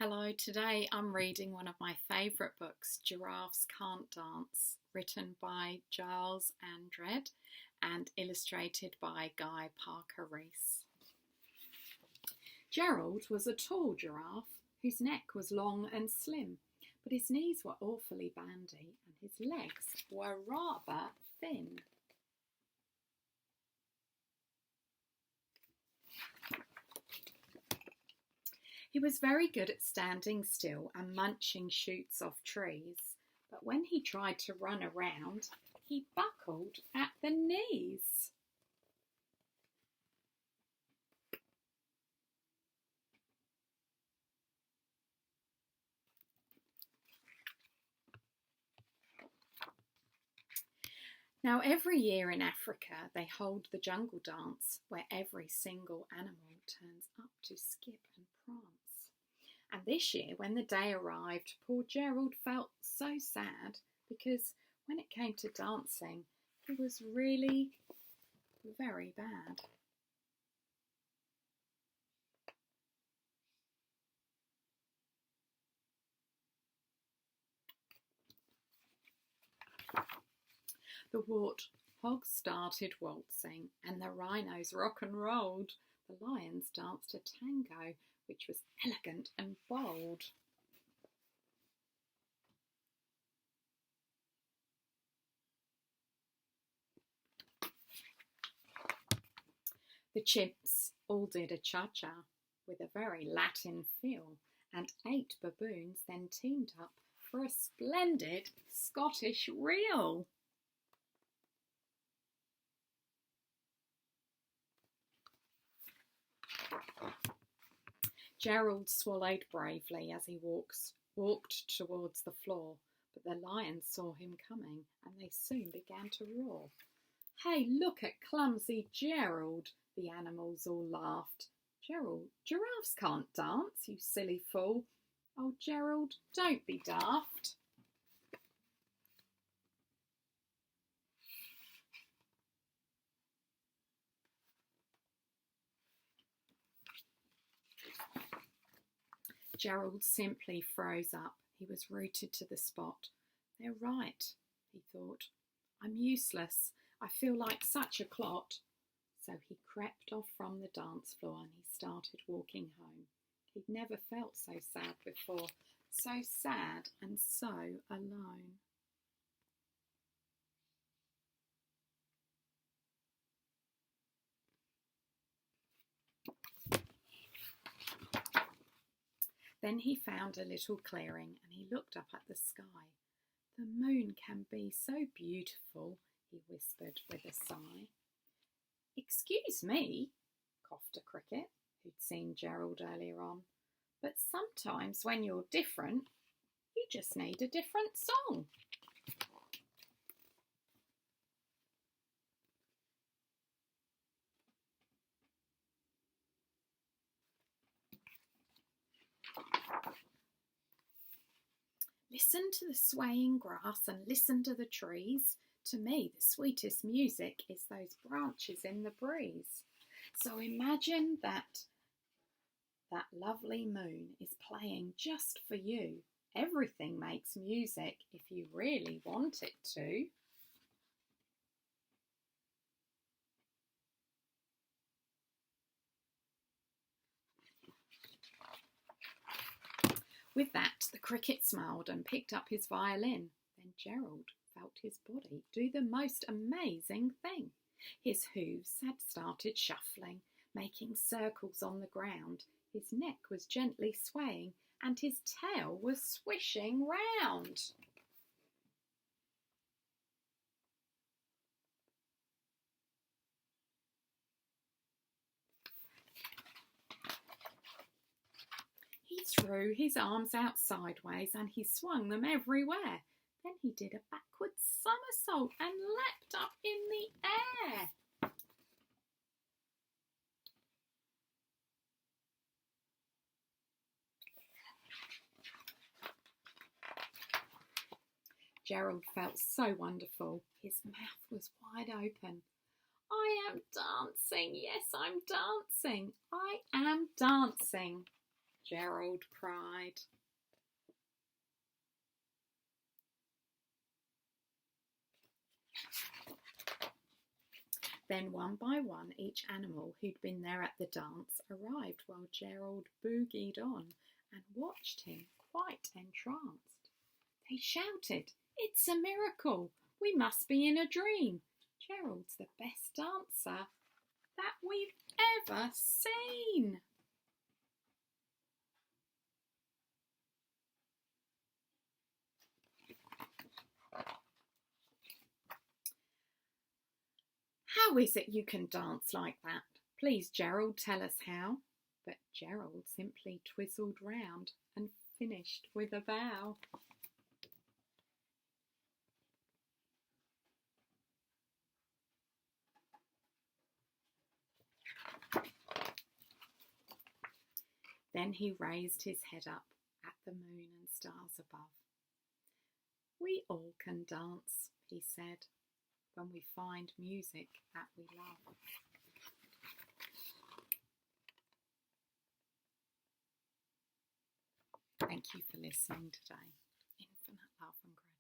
Hello, today I'm reading one of my favourite books, Giraffes Can't Dance, written by Giles Andred and illustrated by Guy Parker Rees. Gerald was a tall giraffe whose neck was long and slim, but his knees were awfully bandy and his legs were rather thin. He was very good at standing still and munching shoots off trees, but when he tried to run around, he buckled at the knees. Now, every year in Africa, they hold the jungle dance where every single animal turns up to skip and prance. And this year, when the day arrived, poor Gerald felt so sad because when it came to dancing, he was really very bad. The warthogs started waltzing and the rhinos rock and rolled. The lions danced a tango, which was elegant and bold. The chimps all did a cha-cha with a very Latin feel, and 8 baboons then teamed up for a splendid Scottish reel. Gerald swallowed bravely as he walked towards the floor, but the lions saw him coming and they soon began to roar. "Hey, look at clumsy Gerald," the animals all laughed. "Gerald, giraffes can't dance, you silly fool." "Oh, Gerald, don't be daft." Gerald simply froze up. He was rooted to the spot. "They're right," he thought. "I'm useless. I feel like such a clot." So he crept off from the dance floor and he started walking home. He'd never felt so sad before, so sad and so alone. Then he found a little clearing and he looked up at the sky. "The moon can be so beautiful," he whispered with a sigh. "Excuse me," coughed a cricket who'd seen Gerald earlier on, "but sometimes when you're different, you just need a different song." "Listen to the swaying grass and listen to the trees. To me, the sweetest music is those branches in the breeze. So imagine that lovely moon is playing just for you. Everything makes music if you really want it to." With that, the cricket smiled and picked up his violin. Then Gerald felt his body do the most amazing thing. His hooves had started shuffling, making circles on the ground. His neck was gently swaying and his tail was swishing round. He threw his arms out sideways and he swung them everywhere. Then he did a backward somersault and leapt up in the air. Gerald felt so wonderful. His mouth was wide open. "I am dancing. Yes, I'm dancing. I am dancing." Gerald cried. Then one by one each animal who'd been there at the dance arrived while Gerald boogied on and watched him quite entranced. They shouted, "It's a miracle! We must be in a dream! Gerald's the best dancer that we've ever seen!" "How is it you can dance like that? Please, Gerald, tell us how." But Gerald simply twizzled round and finished with a bow. Then he raised his head up at the moon and stars above. "We all can dance," he said, "when we find music that we love." Thank you for listening today. Infinite love and gratitude.